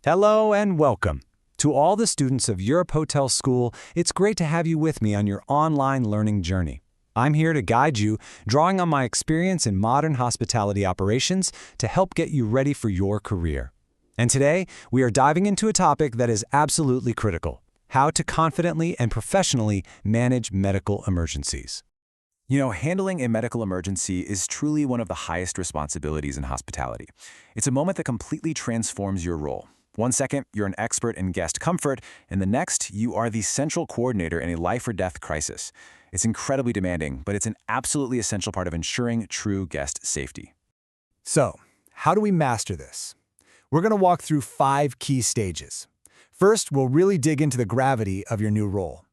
Hello and welcome. To all the students of Europe Hotel School, it's great to have you with me on your online learning journey. I'm here to guide you, drawing on my experience in modern hospitality operations to help get you ready for your career. And today, we are diving into a topic that is absolutely critical: how to confidently and professionally manage medical emergencies. Handling a medical emergency is truly one of the highest responsibilities in hospitality. It's a moment that completely transforms your role. One second, you're an expert in guest comfort, and the next, you are the central coordinator in a life-or-death crisis. It's incredibly demanding, but it's an absolutely essential part of ensuring true guest safety. So, how do we master this? We're going to walk through 5 key stages. First, we'll really dig into the gravity of your new role.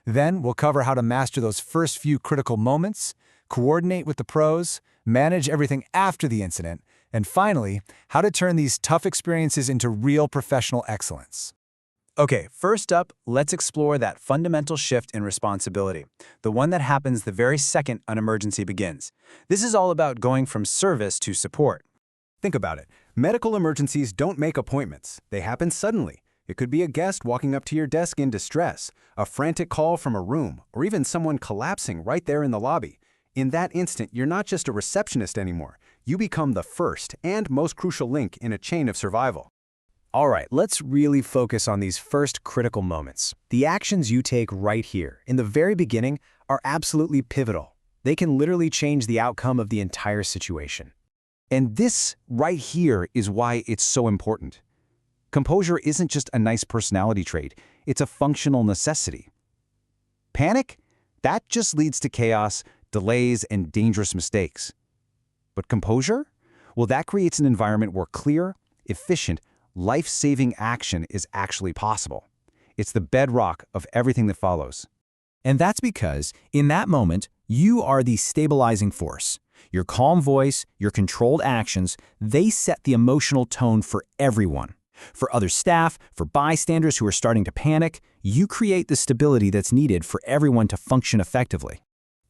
Then, we'll cover how to master those first few critical moments, coordinate with the pros, manage everything after the incident, and finally, how to turn these tough experiences into real professional excellence. Okay, first up, let's explore that fundamental shift in responsibility, the one that happens the very second an emergency begins. This is all about going from service to support. Think about it. Medical emergencies don't make appointments. They happen suddenly. It could be a guest walking up to your desk in distress, a frantic call from a room, or even someone collapsing right there in the lobby. In that instant, you're not just a receptionist anymore. You become the first and most crucial link in a chain of survival. All right, let's really focus on these first critical moments. The actions you take right here, in the very beginning, are absolutely pivotal. They can literally change the outcome of the entire situation. And this right here is why it's so important. Composure isn't just a nice personality trait, it's a functional necessity. Panic? That just leads to chaos, delays, and dangerous mistakes. But composure? Well, that creates an environment where clear, efficient, life-saving action is actually possible. It's the bedrock of everything that follows. And that's because, in that moment, you are the stabilizing force. Your calm voice, your controlled actions, they set the emotional tone for everyone. For other staff, for bystanders who are starting to panic, you create the stability that's needed for everyone to function effectively.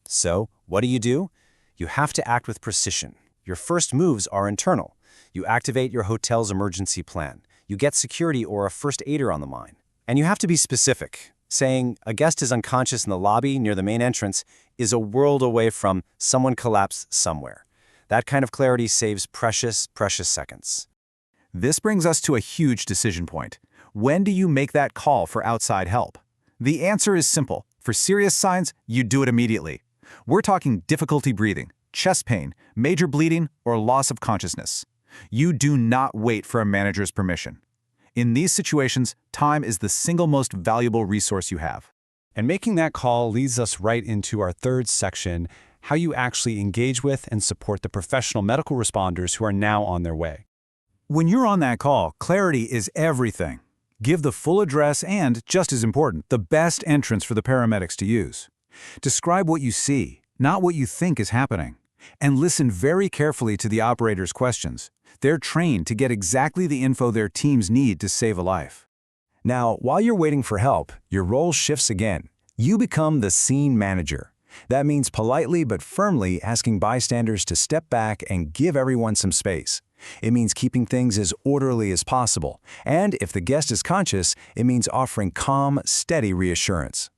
So, what do? You have to act with precision. Your first moves are internal. You activate your hotel's emergency plan. You get security or a first aider on the line. And you have to be specific. Saying a guest is unconscious in the lobby near the main entrance is a world away from someone collapsed somewhere. That kind of clarity saves precious seconds. This brings us to a huge decision point. When do you make that call for outside help? The answer is simple. For serious signs, you do it immediately. We're talking difficulty breathing, chest pain, major bleeding, or loss of consciousness. You do not wait for a manager's permission. In these situations, time is the single most valuable resource you have. And making that call leads us right into our third section: how you actually engage with and support the professional medical responders who are now on their way. When you're on that call, clarity is everything. Give the full address and, just as important, the best entrance for the paramedics to use. Describe what you see, not what you think is happening. And listen very carefully to the operator's questions. They're trained to get exactly the info their teams need to save a life. Now, while you're waiting for help, your role shifts again. You become the scene manager. That means politely but firmly asking bystanders to step back and give everyone some space. It means keeping things as orderly as possible. And if the guest is conscious, it means offering calm, steady reassurance.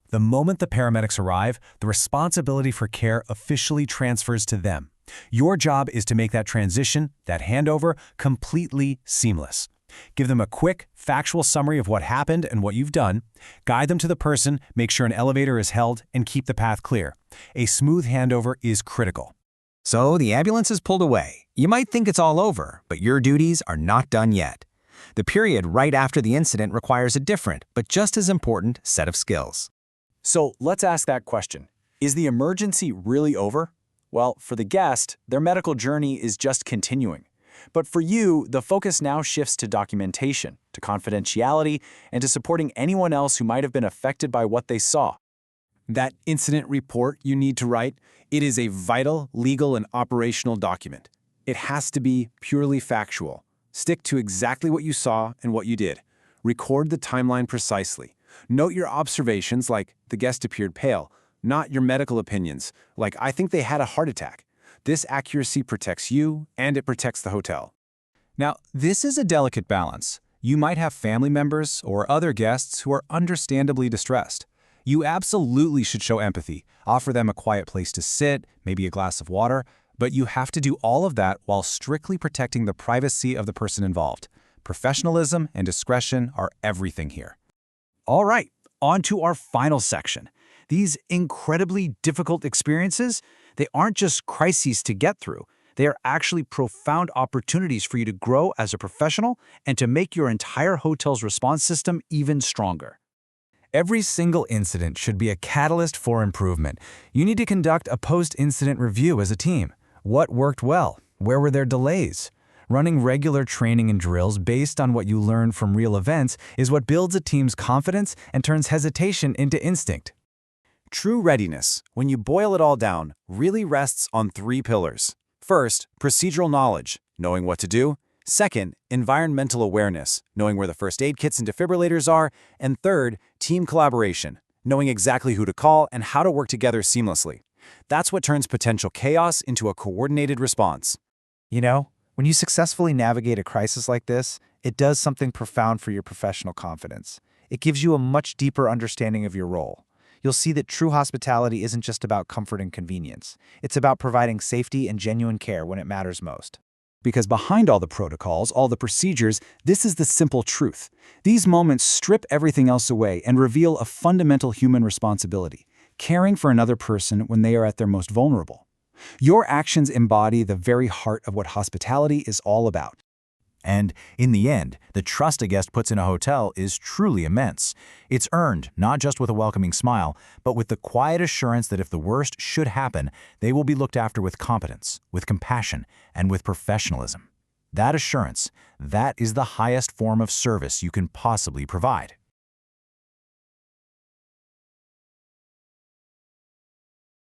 The moment the paramedics arrive, the responsibility for care officially transfers to them. Your job is to make that transition, that handover, completely seamless. Give them a quick, factual summary of what happened and what you've done. Guide them to the person, make sure an elevator is held, and keep the path clear. A smooth handover is critical. So the ambulance is pulled away. You might think it's all over, but your duties are not done yet. The period right after the incident requires a different, but just as important, set of skills. So let's ask that question. Is the emergency really over? Well, for the guest, their medical journey is just continuing. But for you, the focus now shifts to documentation, to confidentiality, and to supporting anyone else who might have been affected by what they saw. That incident report you need to write, it is a vital, legal, and operational document. It has to be purely factual. Stick to exactly what you saw and what you did. Record the timeline precisely. Note your observations like the guest appeared pale, not your medical opinions, like I think they had a heart attack. This accuracy protects you and it protects the hotel. Now, this is a delicate balance. You might have family members or other guests who are understandably distressed. You absolutely should show empathy, offer them a quiet place to sit, maybe a glass of water, but you have to do all of that while strictly protecting the privacy of the person involved. Professionalism and discretion are everything here. All right, on to our final section. These incredibly difficult experiences, they aren't just crises to get through. They are actually profound opportunities for you to grow as a professional and to make your entire hotel's response system even stronger. Every single incident should be a catalyst for improvement. You need to conduct a post-incident review as a team. What worked well? Where were there delays? Running regular training and drills based on what you learned from real events is what builds a team's confidence and turns hesitation into instinct. True readiness, when you boil it all down, really rests on 3 pillars. First, procedural knowledge, knowing what to do. Second, environmental awareness, knowing where the first aid kits and defibrillators are. And third, team collaboration, knowing exactly who to call and how to work together seamlessly. That's what turns potential chaos into a coordinated response. You know, when you successfully navigate a crisis like this, it does something profound for your professional confidence. It gives you a much deeper understanding of your role. You'll see that true hospitality isn't just about comfort and convenience. It's about providing safety and genuine care when it matters most. Because behind all the protocols, all the procedures, this is the simple truth. These moments strip everything else away and reveal a fundamental human responsibility, caring for another person when they are at their most vulnerable. Your actions embody the very heart of what hospitality is all about. And in the end, the trust a guest puts in a hotel is truly immense. It's earned not just with a welcoming smile, but with the quiet assurance that if the worst should happen, they will be looked after with competence, with compassion, and with professionalism. That assurance, that is the highest form of service you can possibly provide.